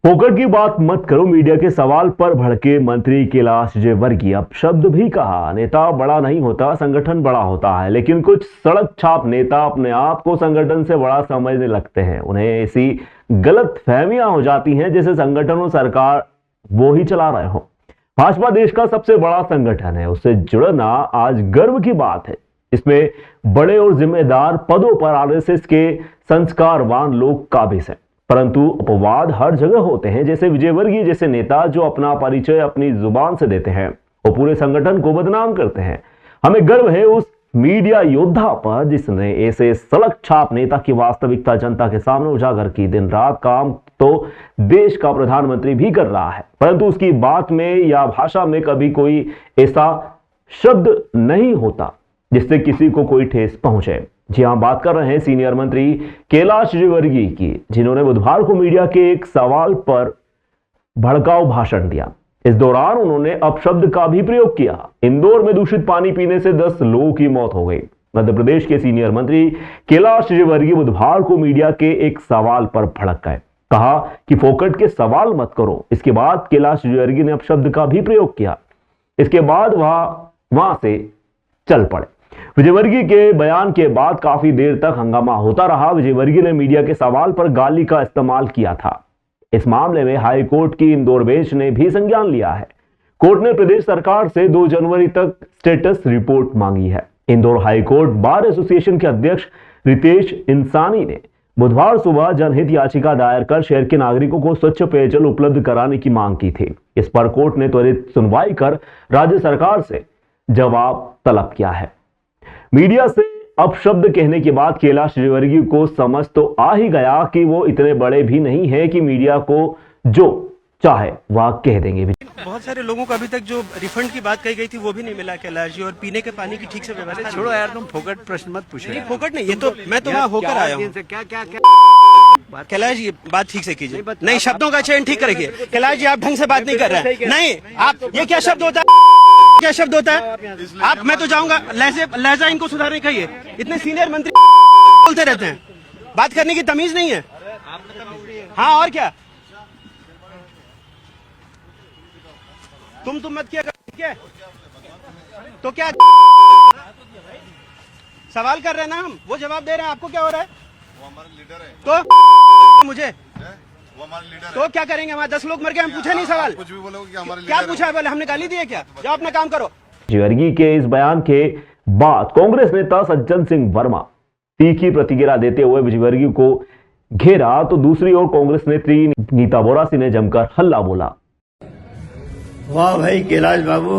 फोकट की बात मत करो मीडिया के सवाल पर भड़के मंत्री कैलाश विजयवर्गीय अपशब्द भी कहा। नेता बड़ा नहीं होता, संगठन बड़ा होता है। लेकिन कुछ सड़क छाप नेता अपने आप को संगठन से बड़ा समझने लगते हैं। उन्हें ऐसी गलत फहमियां हो जाती हैं जैसे संगठन और सरकार वो ही चला रहे हो। भाजपा देश का सबसे बड़ा संगठन है, उससे जुड़ना आज गर्व की बात है। इसमें बड़े और जिम्मेदार पदों पर आरएसएस के संस्कारवान लोग काबिज हैं, परंतु अपवाद हर जगह होते हैं। जैसे विजयवर्गीय जैसे नेता जो अपना परिचय अपनी जुबान से देते हैं, वो पूरे संगठन को बदनाम करते हैं। हमें गर्व है उस मीडिया योद्धा पर जिसने ऐसे सड़क छाप नेता की वास्तविकता जनता के सामने उजागर की। दिन रात काम तो देश का प्रधानमंत्री भी कर रहा है, परंतु उसकी बात में या भाषा में कभी कोई ऐसा शब्द नहीं होता जिससे किसी को कोई ठेस पहुंचे। जी हां, बात कर रहे हैं सीनियर मंत्री कैलाश विजयवर्गीय की, जिन्होंने बुधवार को मीडिया के एक सवाल पर भड़काऊ भाषण दिया। इस दौरान उन्होंने अपशब्द का भी प्रयोग किया। इंदौर में दूषित पानी पीने से 10 लोगों की मौत हो गई। मध्य प्रदेश के सीनियर मंत्री कैलाश विजयवर्गीय बुधवार को मीडिया के एक सवाल पर भड़क गए। कहा कि फोकट के सवाल मत करो। इसके बाद कैलाश विजयवर्गीय ने अपशब्द का भी प्रयोग किया। इसके बाद वहां से चल पड़े। विजयवर्गीय के बयान के बाद काफी देर तक हंगामा होता रहा। विजयवर्गीय ने मीडिया के सवाल पर गाली का इस्तेमाल किया था। इस मामले में हाई कोर्ट की इंदौर बेंच ने भी संज्ञान लिया है। कोर्ट ने प्रदेश सरकार से 2 जनवरी तक स्टेटस रिपोर्ट मांगी है। Indore high court bar association के अध्यक्ष रितेश इंसानी ने बुधवार सुबह जनहित याचिका दायर कर शहर के नागरिकों को स्वच्छ पेयजल उपलब्ध कराने की मांग की थी। इस पर कोर्ट ने त्वरित सुनवाई कर राज्य सरकार से जवाब तलब किया है। मीडिया से अपशब्द कहने के बाद कैलाश विजयवर्गीय को समझ तो आ ही गया कि वो इतने बड़े भी नहीं है कि मीडिया को जो चाहे वह कह देंगे। बहुत सारे लोगों को अभी तक जो रिफंड की बात कही गई थी वो भी नहीं मिला कैलाश जी, और पीने के पानी की ठीक से व्यवस्था। छोड़ो यार, तुम फोकट प्रश्न मत पूछो। नहीं, फोकट नहीं, ये तो मैं तो वहाँ होकर आया हूँ। कैलाश जी बात ठीक से कीजिए। नहीं, शब्दों का चयन ठीक करिए। कैलाश जी आप ढंग से बात नहीं कर रहे हैं। नहीं, आप ये क्या शब्द होता है, क्या शब्द होता है आप? मैं तो जाऊंगा, लहजा इनको सुधारने कहिए। इतने सीनियर मंत्री बोलते रहते हैं, बात करने की तमीज नहीं है। हाँ और क्या, तुम मत किया क्या? तो क्या सवाल कर रहे हैं ना हम, वो जवाब दे रहे हैं। आपको क्या हो रहा है? वो हमारे लीडर है। तो मुझे वो हमारे लीडर तो क्या करेंगे? हमारे 10 लोग मर गए, हम पूछे नहीं सवाल। कुछ भी बोलोगे कि हमारे क्या पूछा है? बोले हमने गाली दी है क्या? जाओ अपना काम करो। विजयवर्गीय के इस बयान के बाद कांग्रेस नेता सज्जन सिंह वर्मा तीखी प्रतिक्रिया देते हुए विजयवर्गीय को घेरा, तो दूसरी ओर कांग्रेस नेत्री नीता बोरासी ने जमकर हल्ला बोला। वाह भाई कैलाश बाबू,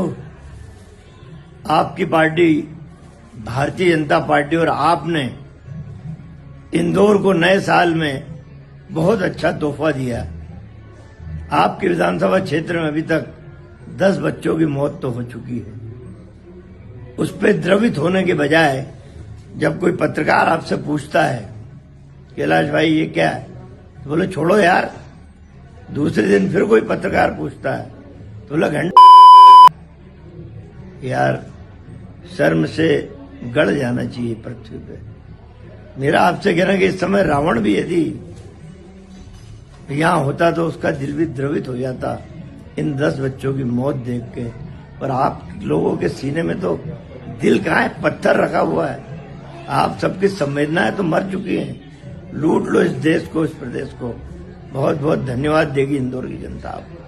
आपकी पार्टी भारतीय जनता पार्टी और आपने इंदौर को नए साल में बहुत अच्छा तोहफा दिया। आपके विधानसभा क्षेत्र में अभी तक 10 बच्चों की मौत तो हो चुकी है। उस पर द्रवित होने के बजाय जब कोई पत्रकार आपसे पूछता है कैलाश भाई ये क्या है, तो बोले छोड़ो यार। दूसरे दिन फिर कोई पत्रकार पूछता है तो बोला घंटा। यार शर्म से गड़ जाना चाहिए पृथ्वी पे। मेरा आपसे कहना कि इस समय रावण भी यदि यहां होता तो उसका दिल भी द्रवित हो जाता इन 10 बच्चों की मौत देख के। और आप लोगों के सीने में तो दिल कहाँ है, पत्थर रखा हुआ है। आप सबकी संवेदनाएं तो मर चुकी हैं। लूट लो इस देश को, इस प्रदेश को। बहुत बहुत धन्यवाद देगी इंदौर की जनता आपको।